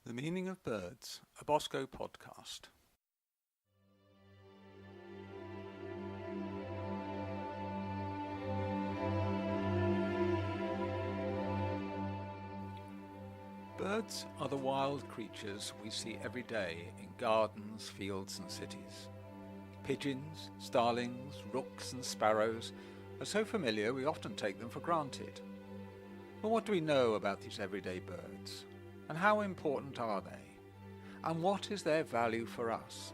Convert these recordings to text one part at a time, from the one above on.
The Meaning of Birds, a Bosco podcast. Birds are the wild creatures we see every day in gardens, fields and cities. Pigeons, starlings, rooks and sparrows are so familiar we often take them for granted. But what do we know about these everyday birds? And how important are they? And what is their value for us?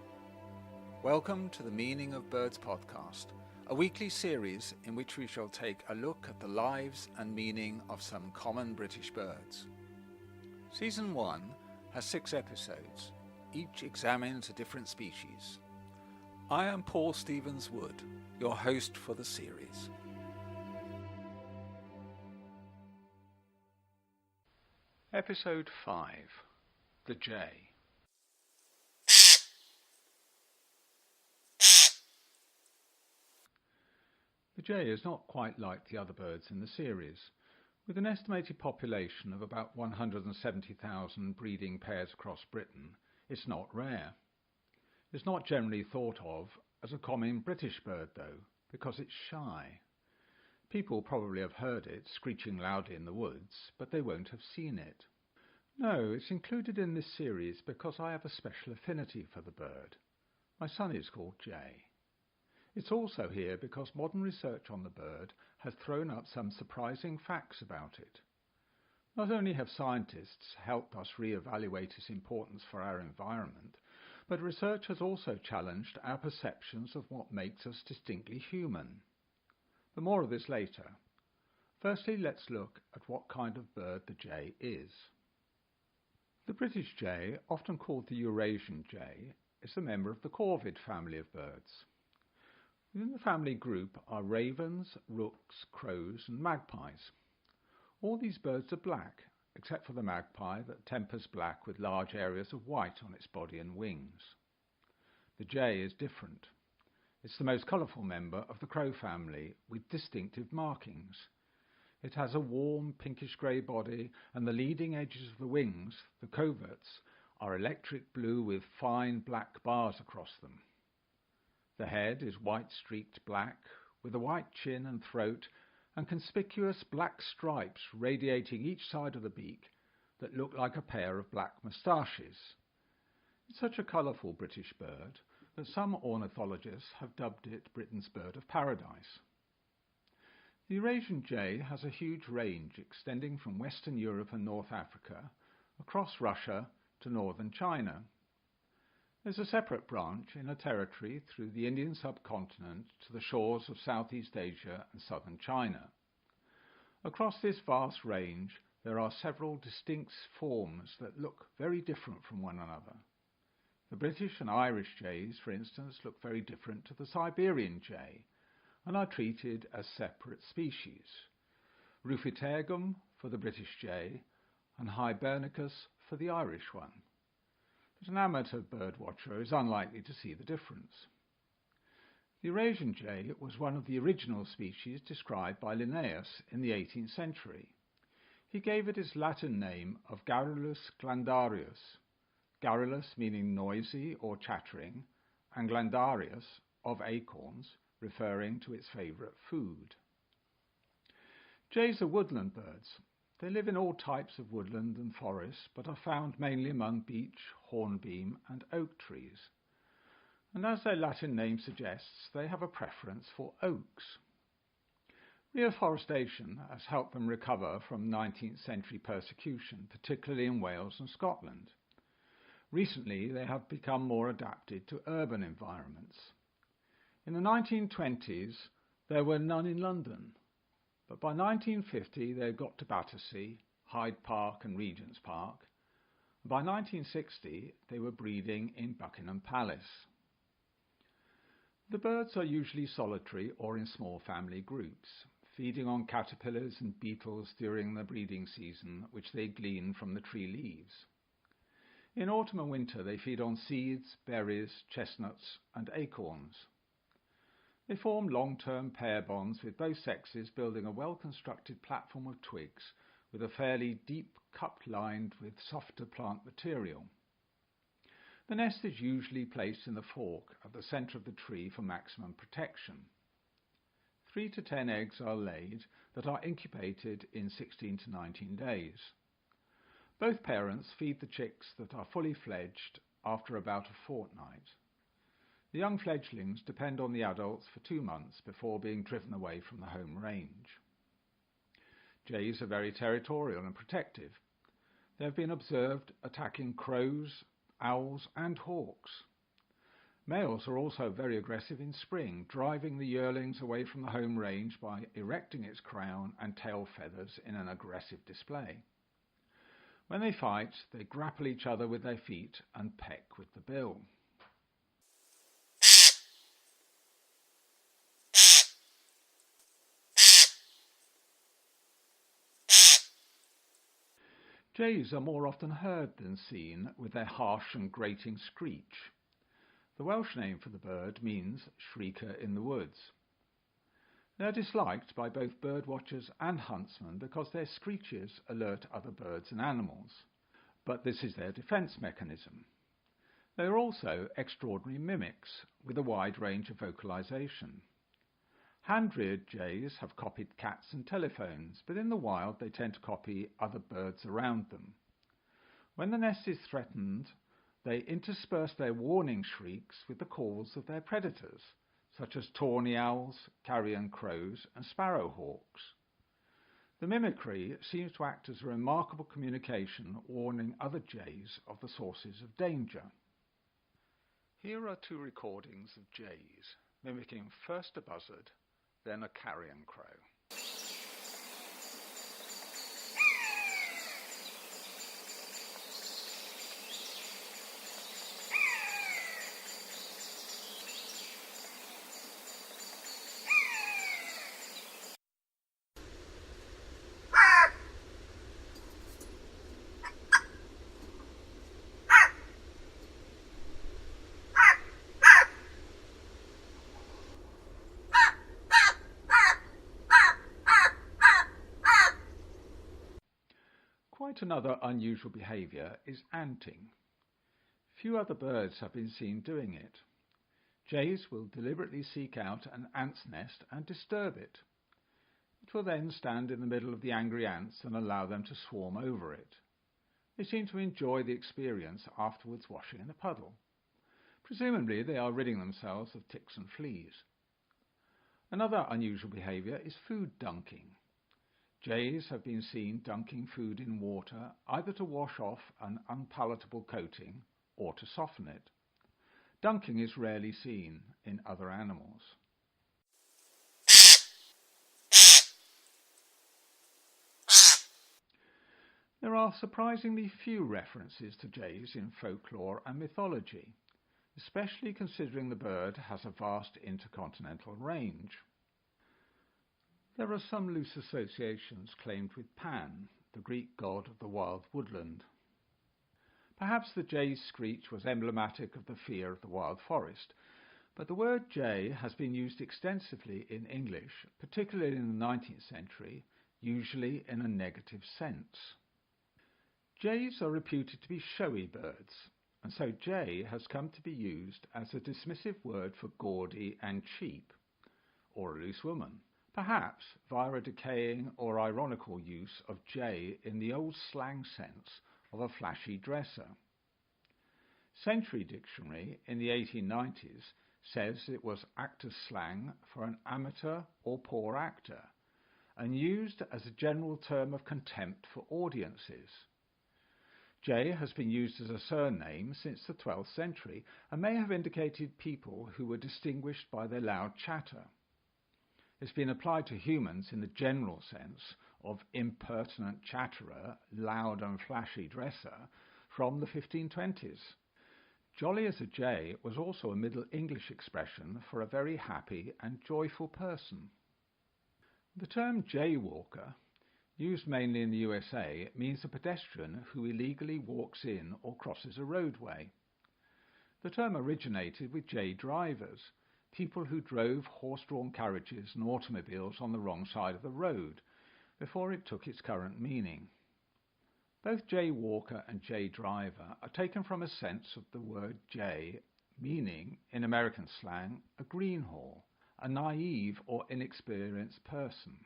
Welcome to the Meaning of Birds podcast, a weekly series in which we shall take a look at the lives and meaning of some common British birds. Season 1 has 6 episodes. Each examines a different species. I am Paul Stevens-Wood, your host for the series. Episode 5. The Jay. The jay is not quite like the other birds in the series. With an estimated population of about 170,000 breeding pairs across Britain, it's not rare. It's not generally thought of as a common British bird, though, because it's shy. People probably have heard it screeching loudly in the woods, but they won't have seen it. No, it's included in this series because I have a special affinity for the bird. My son is called Jay. It's also here because modern research on the bird has thrown up some surprising facts about it. Not only have scientists helped us re-evaluate its importance for our environment, but research has also challenged our perceptions of what makes us distinctly human. But more of this later. Firstly, let's look at what kind of bird the jay is. The British jay, often called the Eurasian jay, is a member of the corvid family of birds. Within the family group are ravens, rooks, crows and magpies. All these birds are black, except for the magpie that tempers black with large areas of white on its body and wings. The jay is different. It's the most colourful member of the crow family, with distinctive markings. It has a warm pinkish-grey body, and the leading edges of the wings, the coverts, are electric blue with fine black bars across them. The head is white-streaked black, with a white chin and throat, and conspicuous black stripes radiating each side of the beak that look like a pair of black moustaches. It's such a colourful British bird that some ornithologists have dubbed it Britain's bird of paradise. The Eurasian jay has a huge range extending from Western Europe and North Africa, across Russia to northern China. There's a separate branch in a territory through the Indian subcontinent to the shores of Southeast Asia and southern China. Across this vast range, there are several distinct forms that look very different from one another. The British and Irish jays, for instance, look very different to the Siberian jay, and are treated as separate species. Rufiteregum for the British jay, and Hibernicus for the Irish one. But an amateur birdwatcher is unlikely to see the difference. The Eurasian jay was one of the original species described by Linnaeus in the 18th century. He gave it its Latin name of Garrulus glandarius, garrulus meaning noisy or chattering, and glandarius of acorns, referring to its favourite food. Jays are woodland birds. They live in all types of woodland and forest, but are found mainly among beech, hornbeam and oak trees. And as their Latin name suggests, they have a preference for oaks. Reforestation has helped them recover from 19th century persecution, particularly in Wales and Scotland. Recently, they have become more adapted to urban environments. In the 1920s, there were none in London, but by 1950 they got to Battersea, Hyde Park and Regent's Park. By 1960, they were breeding in Buckingham Palace. The birds are usually solitary or in small family groups, feeding on caterpillars and beetles during the breeding season, which they glean from the tree leaves. In autumn and winter, they feed on seeds, berries, chestnuts and acorns. They form long-term pair bonds with both sexes, building a well-constructed platform of twigs with a fairly deep cup lined with softer plant material. The nest is usually placed in the fork at the centre of the tree for maximum protection. 3 to 10 eggs are laid that are incubated in 16 to 19 days. Both parents feed the chicks that are fully fledged after about a fortnight. The young fledglings depend on the adults for 2 months before being driven away from the home range. Jays are very territorial and protective. They have been observed attacking crows, owls and hawks. Males are also very aggressive in spring, driving the yearlings away from the home range by erecting its crown and tail feathers in an aggressive display. When they fight, they grapple each other with their feet and peck with the bill. Jays are more often heard than seen with their harsh and grating screech. The Welsh name for the bird means shrieker in the woods. They are disliked by both birdwatchers and huntsmen because their screeches alert other birds and animals, but this is their defence mechanism. They are also extraordinary mimics with a wide range of vocalisation. Hand-reared jays have copied cats and telephones, but in the wild they tend to copy other birds around them. When the nest is threatened, they intersperse their warning shrieks with the calls of their predators, such as tawny owls, carrion crows and sparrowhawks. The mimicry seems to act as a remarkable communication, warning other jays of the sources of danger. Here are 2 recordings of jays mimicking first a buzzard, then a carrion crow. Quite another unusual behaviour is anting. Few other birds have been seen doing it. Jays will deliberately seek out an ant's nest and disturb it. It will then stand in the middle of the angry ants and allow them to swarm over it. They seem to enjoy the experience, afterwards washing in a puddle. Presumably they are ridding themselves of ticks and fleas. Another unusual behaviour is food dunking. Jays have been seen dunking food in water, either to wash off an unpalatable coating or to soften it. Dunking is rarely seen in other animals. There are surprisingly few references to jays in folklore and mythology, especially considering the bird has a vast intercontinental range. There are some loose associations claimed with Pan, the Greek god of the wild woodland. Perhaps the jay's screech was emblematic of the fear of the wild forest, but the word jay has been used extensively in English, particularly in the 19th century, usually in a negative sense. Jays are reputed to be showy birds, and so jay has come to be used as a dismissive word for gaudy and cheap, or a loose woman. Perhaps via a decaying or ironical use of jay in the old slang sense of a flashy dresser. Century Dictionary in the 1890s says it was actor's slang for an amateur or poor actor, and used as a general term of contempt for audiences. Jay has been used as a surname since the 12th century and may have indicated people who were distinguished by their loud chatter. It's been applied to humans in the general sense of impertinent chatterer, loud and flashy dresser from the 1520s. Jolly as a jay was also a Middle English expression for a very happy and joyful person. The term jaywalker, used mainly in the USA, means a pedestrian who illegally walks in or crosses a roadway. The term originated with jay drivers, people who drove horse-drawn carriages and automobiles on the wrong side of the road, before it took its current meaning. Both jay walker and jay driver are taken from a sense of the word jay, meaning, in American slang, a greenhorn, a naive or inexperienced person.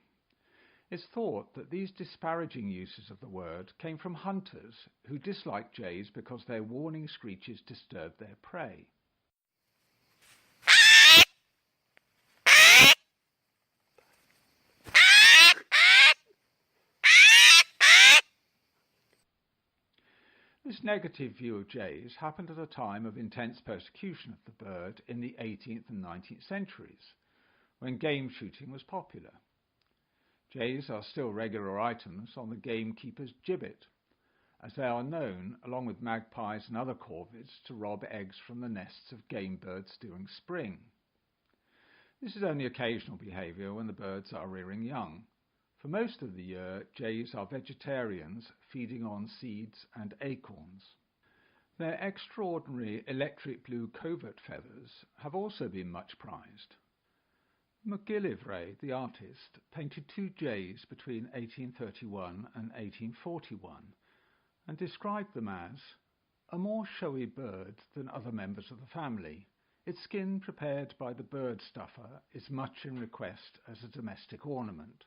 It's thought that these disparaging uses of the word came from hunters who disliked jays because their warning screeches disturbed their prey. This negative view of jays happened at a time of intense persecution of the bird in the 18th and 19th centuries, when game shooting was popular. Jays are still regular items on the gamekeeper's gibbet, as they are known, along with magpies and other corvids, to rob eggs from the nests of game birds during spring. This is only occasional behaviour when the birds are rearing young. For most of the year, jays are vegetarians feeding on seeds and acorns. Their extraordinary electric blue covert feathers have also been much prized. MacGillivray, the artist, painted 2 jays between 1831 and 1841 and described them as a more showy bird than other members of the family. Its skin prepared by the bird stuffer is much in request as a domestic ornament.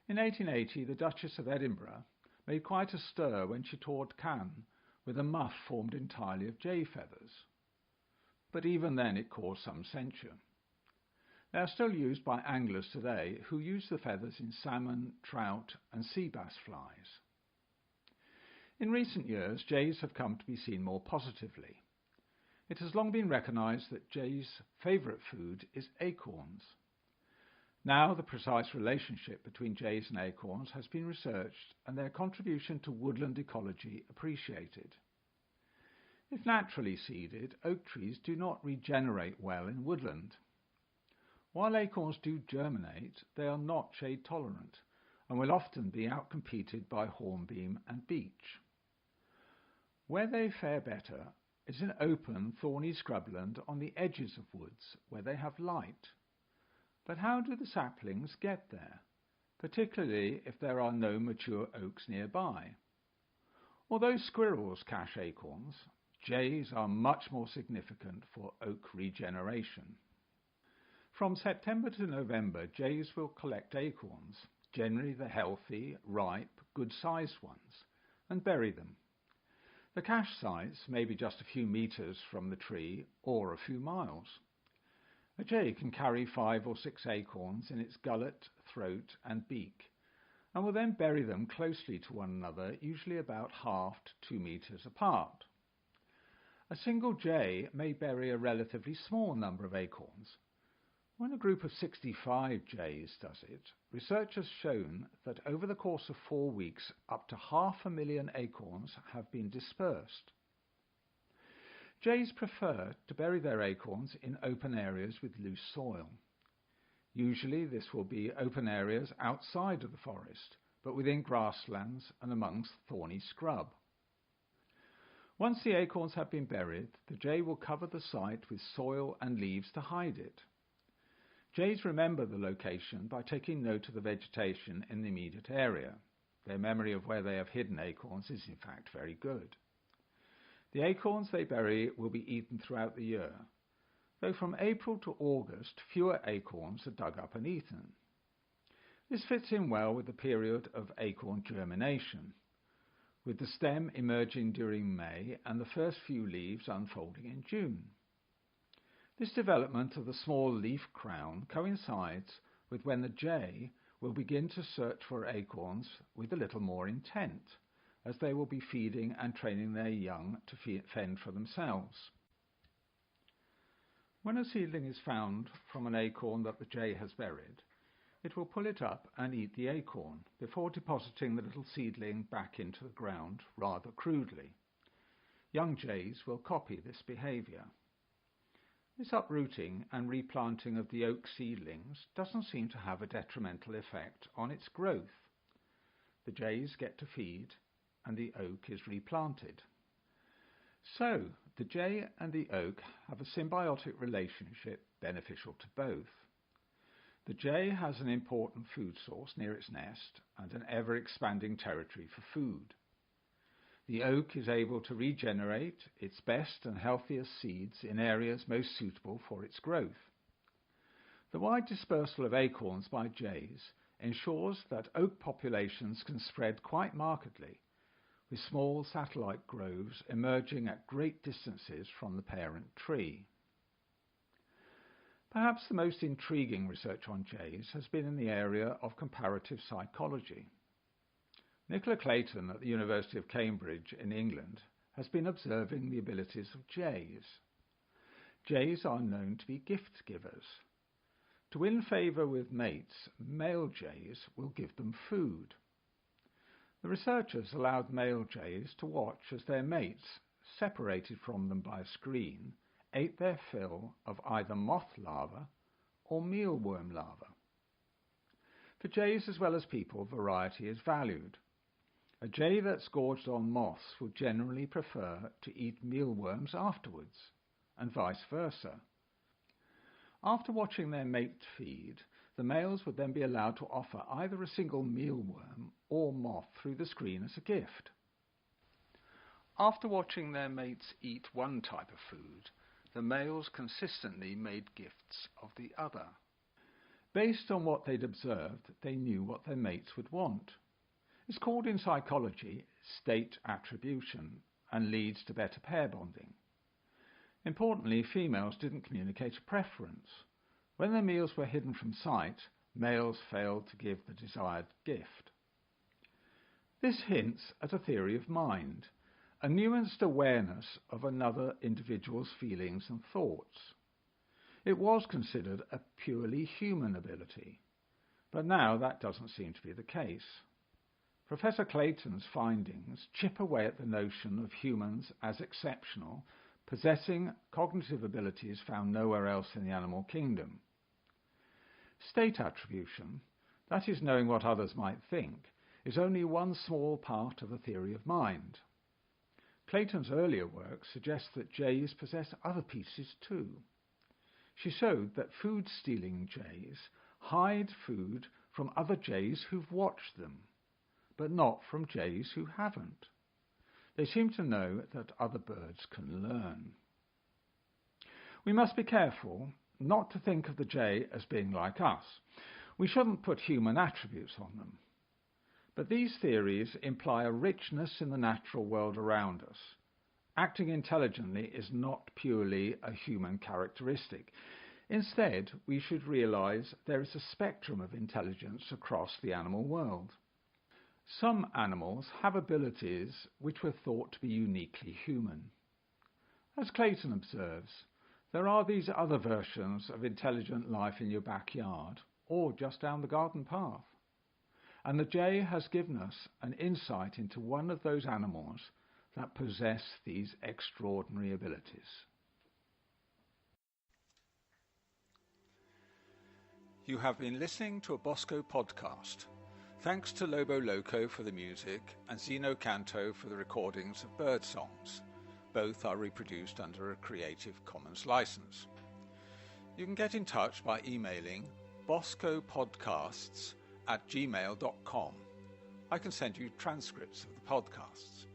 In 1880, the Duchess of Edinburgh made quite a stir when she toured Cannes with a muff formed entirely of jay feathers. But even then it caused some censure. They are still used by anglers today who use the feathers in salmon, trout and sea bass flies. In recent years, jays have come to be seen more positively. It has long been recognised that jays' favourite food is acorns. Now the precise relationship between jays and acorns has been researched and their contribution to woodland ecology appreciated. If naturally seeded, oak trees do not regenerate well in woodland. While acorns do germinate, they are not shade tolerant and will often be outcompeted by hornbeam and beech. Where they fare better is in open, thorny scrubland on the edges of woods where they have light. But how do the saplings get there, particularly if there are no mature oaks nearby? Although squirrels cache acorns, jays are much more significant for oak regeneration. From September to November, jays will collect acorns, generally the healthy, ripe, good-sized ones, and bury them. The cache sites may be just a few metres from the tree or a few miles. A jay can carry 5 or 6 acorns in its gullet, throat and beak, and will then bury them closely to one another, usually about 1/2 to 2 metres apart. A single jay may bury a relatively small number of acorns. When a group of 65 jays does it, research has shown that over the course of 4 weeks, up to 500,000 acorns have been dispersed. Jays prefer to bury their acorns in open areas with loose soil. Usually this will be open areas outside of the forest, but within grasslands and amongst thorny scrub. Once the acorns have been buried, the jay will cover the site with soil and leaves to hide it. Jays remember the location by taking note of the vegetation in the immediate area. Their memory of where they have hidden acorns is in fact very good. The acorns they bury will be eaten throughout the year, though from April to August fewer acorns are dug up and eaten. This fits in well with the period of acorn germination, with the stem emerging during May and the first few leaves unfolding in June. This development of the small leaf crown coincides with when the jay will begin to search for acorns with a little more intent, as they will be feeding and training their young to fend for themselves. When a seedling is found from an acorn that the jay has buried, it will pull it up and eat the acorn before depositing the little seedling back into the ground rather crudely. Young jays will copy this behaviour. This uprooting and replanting of the oak seedlings doesn't seem to have a detrimental effect on its growth. The jays get to feed and the oak is replanted. So, the jay and the oak have a symbiotic relationship beneficial to both. The jay has an important food source near its nest and an ever-expanding territory for food. The oak is able to regenerate its best and healthiest seeds in areas most suitable for its growth. The wide dispersal of acorns by jays ensures that oak populations can spread quite markedly, with small satellite groves emerging at great distances from the parent tree. Perhaps the most intriguing research on jays has been in the area of comparative psychology. Nicola Clayton at the University of Cambridge in England has been observing the abilities of jays. Jays are known to be gift givers. To win favour with mates, male jays will give them food. The researchers allowed male jays to watch as their mates, separated from them by a screen, ate their fill of either moth larvae or mealworm larvae. For jays as well as people, variety is valued. A jay that's gorged on moths would generally prefer to eat mealworms afterwards, and vice versa. After watching their mate feed, the males would then be allowed to offer either a single mealworm or moth through the screen as a gift. After watching their mates eat one type of food, the males consistently made gifts of the other. Based on what they'd observed, they knew what their mates would want. It's called in psychology state attribution and leads to better pair bonding. Importantly, females didn't communicate a preference. When their meals were hidden from sight, males failed to give the desired gift. This hints at a theory of mind, a nuanced awareness of another individual's feelings and thoughts. It was considered a purely human ability, but now that doesn't seem to be the case. Professor Clayton's findings chip away at the notion of humans as exceptional, possessing cognitive abilities found nowhere else in the animal kingdom. State attribution, that is knowing what others might think, is only one small part of the theory of mind. Clayton's earlier work suggests that jays possess other pieces too. She showed that food-stealing jays hide food from other jays who've watched them, but not from jays who haven't. They seem to know that other birds can learn. We must be careful not to think of the jay as being like us. We shouldn't put human attributes on them. But these theories imply a richness in the natural world around us. Acting intelligently is not purely a human characteristic. Instead, we should realize there is a spectrum of intelligence across the animal world. Some animals have abilities which were thought to be uniquely human. As Clayton observes, there are these other versions of intelligent life in your backyard or just down the garden path. And the jay has given us an insight into one of those animals that possess these extraordinary abilities. You have been listening to a Bosco podcast. Thanks to Lobo Loco for the music and Zeno Canto for the recordings of bird songs. Both are reproduced under a Creative Commons license. You can get in touch by emailing boscopodcasts@gmail.com. I can send you transcripts of the podcasts.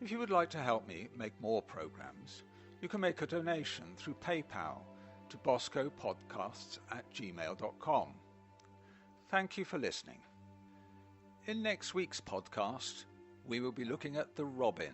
If you would like to help me make more programs, you can make a donation through PayPal to boscopodcasts@gmail.com. Thank you for listening. In next week's podcast, we will be looking at the robin.